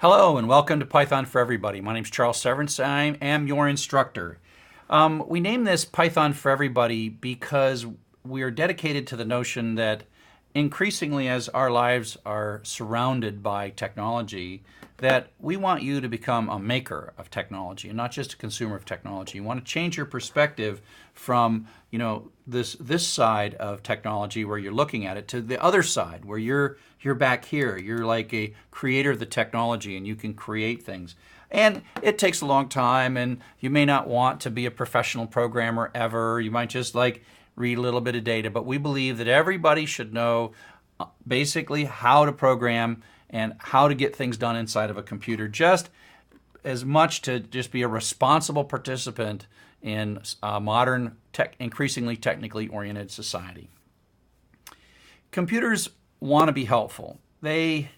Hello and welcome to Python for Everybody. My name is Charles Severance and I am your instructor. We named this Python for Everybody because we are dedicated to the notion that increasingly as our lives are surrounded by technology, that we want you to become a maker of technology and not just a consumer of technology. You want to change your perspective from, this side of technology where you're looking at it to the other side where you're back here. You're like a creator of the technology and you can create things. And it takes a long time and you may not want to be a professional programmer ever. You might just read a little bit of data, but we believe that everybody should know basically how to program and how to get things done inside of a computer, just as much to just be a responsible participant in a modern, increasingly technically oriented society. Computers want to be helpful. They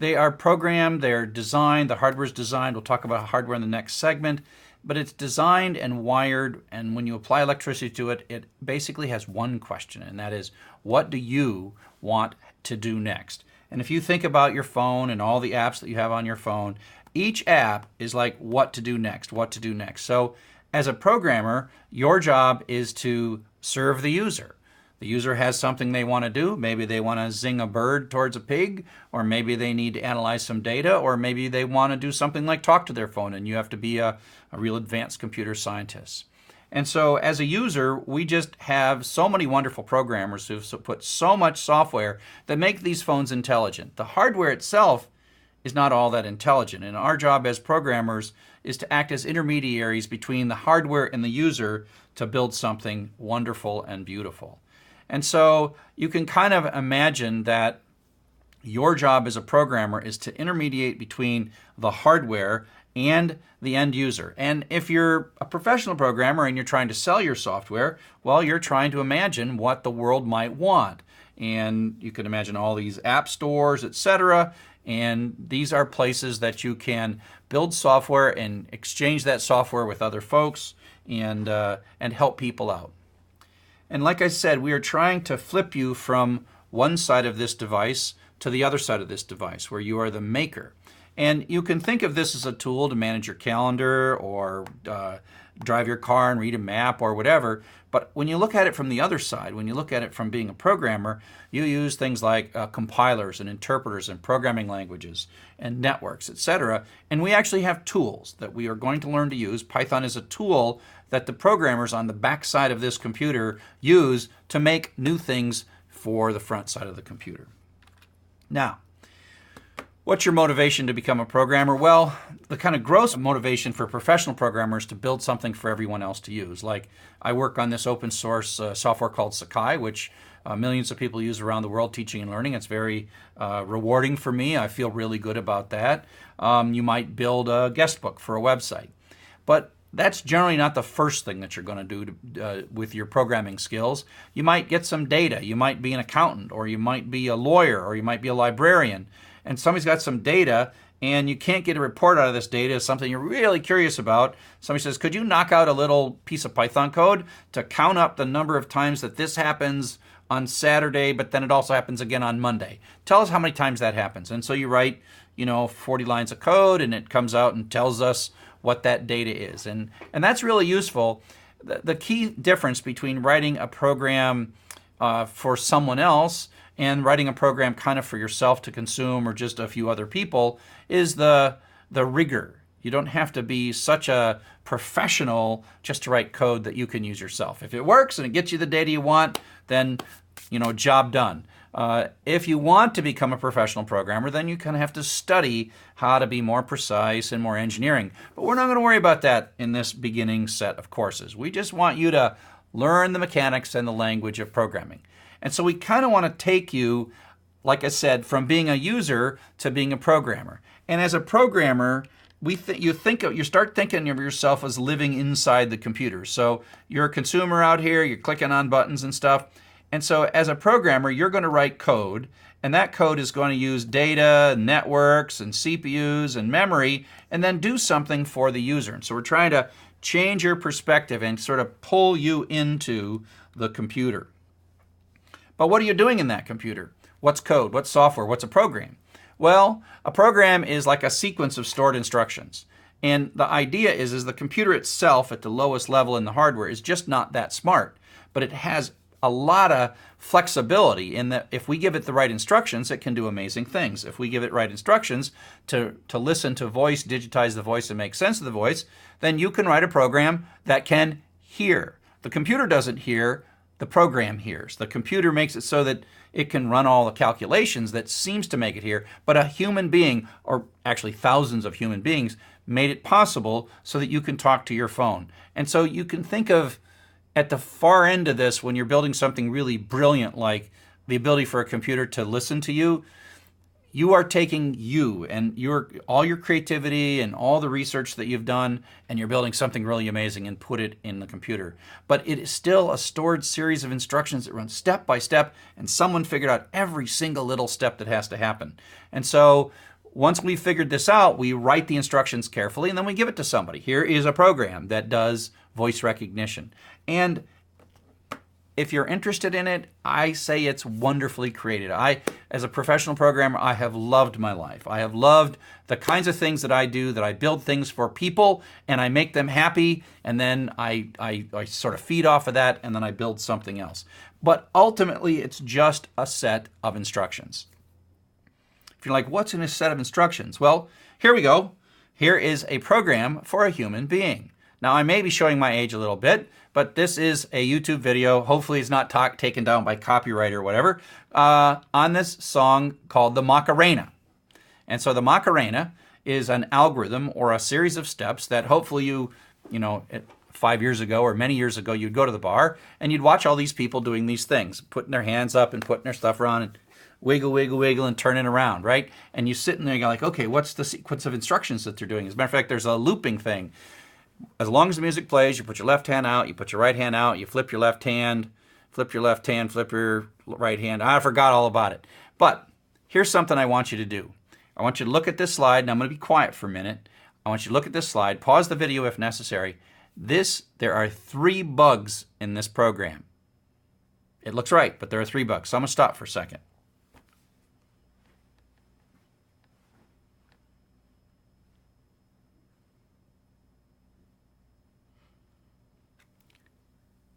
are programmed, they're designed, the hardware's designed. We'll talk about hardware in the next segment, but it's designed and wired, and when you apply electricity to it, it basically has one question, and that is, what do you want to do next? And if you think about your phone and all the apps that you have on your phone, each app is like what to do next, what to do next. So as a programmer, your job is to serve the user. The user has something they want to do. Maybe they want to zing a bird towards a pig, or maybe they need to analyze some data, or maybe they want to do something like talk to their phone, and you have to be a real advanced computer scientist. And so as a user, we just have so many wonderful programmers who've put so much software that make these phones intelligent. The hardware itself is not all that intelligent, and our job as programmers is to act as intermediaries between the hardware and the user to build something wonderful and beautiful. And so you can kind of imagine that your job as a programmer is to intermediate between the hardware and the end user. And if you're a professional programmer and you're trying to sell your software, well, you're trying to imagine what the world might want. And you can imagine all these app stores, etc. And these are places that you can build software and exchange that software with other folks and help people out. And like I said, we are trying to flip you from one side of this device to the other side of this device, where you are the maker. And you can think of this as a tool to manage your calendar or drive your car and read a map or whatever. But when you look at it from the other side, when you look at it from being a programmer, you use things like compilers and interpreters and programming languages and networks, etc. And we actually have tools that we are going to learn to use. Python is a tool that the programmers on the back side of this computer use to make new things for the front side of the computer. Now, what's your motivation to become a programmer? Well, the kind of gross motivation for professional programmers to build something for everyone else to use. Like, I work on this open source software called Sakai, which millions of people use around the world teaching and learning. It's very rewarding for me. I feel really good about that. You might build a guest book for a website. But that's generally not the first thing that you're going to do with your programming skills. You might get some data. You might be an accountant, or you might be a lawyer, or you might be a librarian. And somebody's got some data, and you can't get a report out of this data, something you're really curious about. Somebody says, could you knock out a little piece of Python code to count up the number of times that this happens on Saturday, but then it also happens again on Monday? Tell us how many times that happens. And so you write, 40 lines of code, and it comes out and tells us what that data is. And that's really useful. The key difference between writing a program for someone else and writing a program kind of for yourself to consume or just a few other people is the rigor. You don't have to be such a professional just to write code that you can use yourself. If it works and it gets you the data you want, then, job done. If you want to become a professional programmer, then you kind of have to study how to be more precise and more engineering. But we're not going to worry about that in this beginning set of courses. We just want you to learn the mechanics and the language of programming. And so we kind of want to take you, like I said, from being a user to being a programmer. And as a programmer, you start thinking of yourself as living inside the computer. So you're a consumer out here, you're clicking on buttons and stuff. And so as a programmer, you're going to write code, and that code is going to use data, networks, and CPUs, and memory, and then do something for the user. And so we're trying to change your perspective and sort of pull you into the computer. But what are you doing in that computer? What's code? What's software? What's a program? Well, a program is like a sequence of stored instructions. And the idea is the computer itself at the lowest level in the hardware is just not that smart. But it has a lot of flexibility in that if we give it the right instructions, it can do amazing things. If we give it right instructions to listen to voice, digitize the voice, and make sense of the voice, then you can write a program that can hear. The computer doesn't hear, the program hears. The computer makes it so that it can run all the calculations that seems to make it hear, but a human being, or actually thousands of human beings, made it possible so that you can talk to your phone. And so you can think of at the far end of this, when you're building something really brilliant like the ability for a computer to listen to you, you are taking you and all your creativity and all the research that you've done, and you're building something really amazing and put it in the computer. But it is still a stored series of instructions that run step by step, and someone figured out every single little step that has to happen. And so once we've figured this out, we write the instructions carefully, and then we give it to somebody. Here is a program that does voice recognition. And if you're interested in it, I say it's wonderfully created. As a professional programmer, I have loved my life. I have loved the kinds of things that I do, that I build things for people, and I make them happy, and then I sort of feed off of that, and then I build something else. But ultimately, it's just a set of instructions. If you're like, what's in a set of instructions? Well, here we go. Here is a program for a human being. Now, I may be showing my age a little bit, but this is a YouTube video. Hopefully it's not taken down by copyright or whatever, on this song called the Macarena. And so the Macarena is an algorithm or a series of steps that hopefully you know, 5 years ago or many years ago, you'd go to the bar and you'd watch all these people doing these things, putting their hands up and putting their stuff around and wiggle, wiggle, wiggle, and turning around, right? And you sit in there and you're like, okay, what's the sequence of instructions that they're doing? As a matter of fact, there's a looping thing. As long as the music plays, you put your left hand out, you put your right hand out, you flip your left hand, flip your left hand, flip your right hand. I forgot all about it. But here's something I want you to do. I want you to look at this slide, and I'm going to be quiet for a minute. I want you to look at this slide, pause the video if necessary. There are 3 bugs in this program. It looks right, but there are 3 bugs. So I'm going to stop for a second.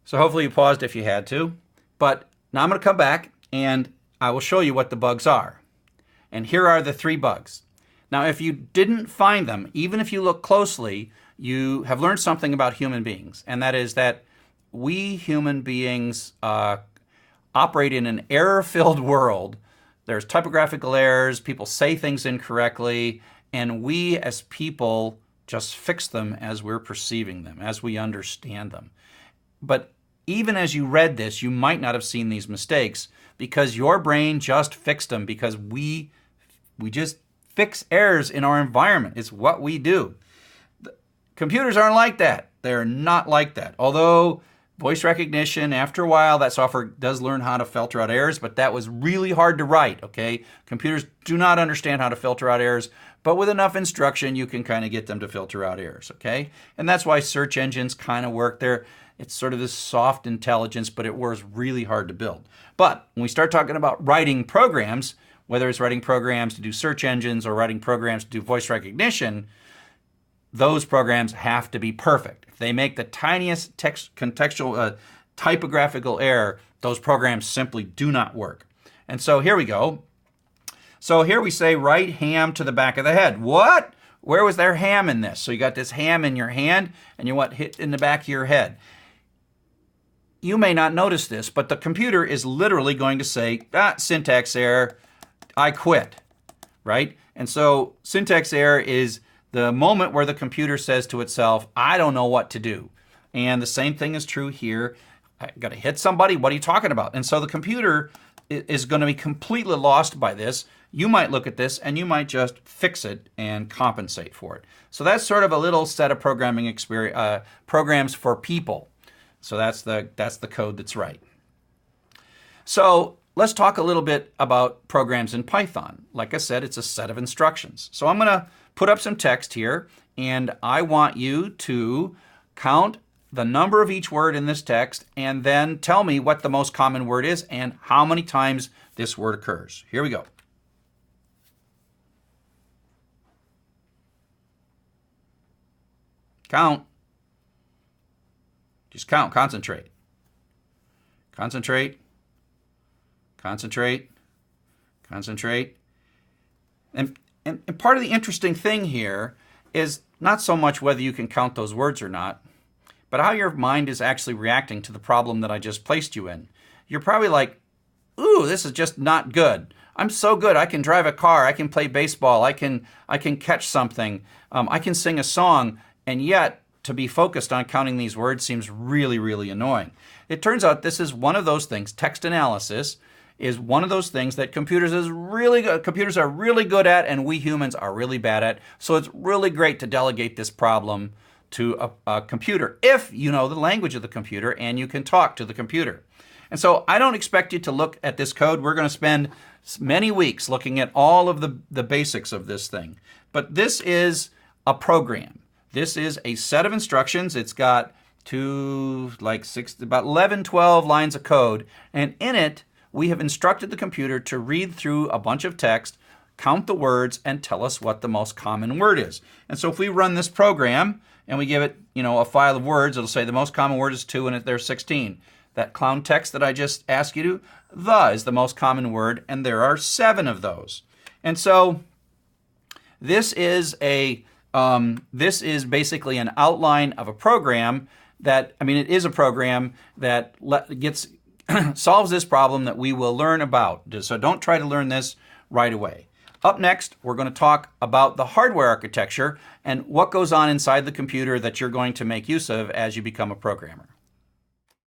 So hopefully you paused if you had to. But now I'm going to come back and I will show you what the bugs are. And here are the 3 bugs. Now, if you didn't find them, even if you look closely, you have learned something about human beings. And that is that we human beings operate in an error-filled world. There's typographical errors, people say things incorrectly, and we as people just fix them as we're perceiving them, as we understand them. But even as you read this, you might not have seen these mistakes because your brain just fixed them, because we just fix errors in our environment. It's what we do. Computers aren't like that. They're not like that. Although voice recognition, after a while, that software does learn how to filter out errors, but that was really hard to write, okay? Computers do not understand how to filter out errors, but with enough instruction, you can kind of get them to filter out errors, okay? And that's why search engines kind of work there. It's sort of this soft intelligence, but it was really hard to build. But when we start talking about writing programs, whether it's writing programs to do search engines or writing programs to do voice recognition, those programs have to be perfect. If they make the tiniest contextual typographical error, those programs simply do not work. And so here we go. So here we say write ham to the back of the head. What? Where was there ham in this? So you got this ham in your hand and you want hit in the back of your head. You may not notice this, but the computer is literally going to say, syntax error, I quit, right? And so syntax error is the moment where the computer says to itself, I don't know what to do. And the same thing is true here. I got to hit somebody. What are you talking about? And so the computer is going to be completely lost by this. You might look at this and you might just fix it and compensate for it. So that's sort of a little set of programming experience, programs for people. So that's the code that's right. So let's talk a little bit about programs in Python. Like I said, it's a set of instructions. So I'm going to put up some text here, and I want you to count the number of each word in this text and then tell me what the most common word is and how many times this word occurs. Here we go. count. Just count. Concentrate. Concentrate. Concentrate. Concentrate. And part of the interesting thing here is not so much whether you can count those words or not, but how your mind is actually reacting to the problem that I just placed you in. You're probably like, ooh, this is just not good. I'm so good. I can drive a car. I can play baseball. I can catch something. I can sing a song. And yet, to be focused on counting these words seems really, really annoying. It turns out this is one of those things. Text analysis is one of those things that computers are really good at, and we humans are really bad at. So it's really great to delegate this problem to a computer if you know the language of the computer and you can talk to the computer. And so I don't expect you to look at this code. We're going to spend many weeks looking at all of the basics of this thing. But this is a program. This is a set of instructions. It's got about 11, 12 lines of code. And in it, we have instructed the computer to read through a bunch of text, count the words, and tell us what the most common word is. And so if we run this program and we give it, a file of words, it'll say the most common word is 2 and there's 16. That clown text that I just asked you to, the is the most common word, and there are 7 of those. And so this is basically an outline of a program that, it is a program that solves this problem that we will learn about. So don't try to learn this right away. Up next, we're going to talk about the hardware architecture and what goes on inside the computer that you're going to make use of as you become a programmer.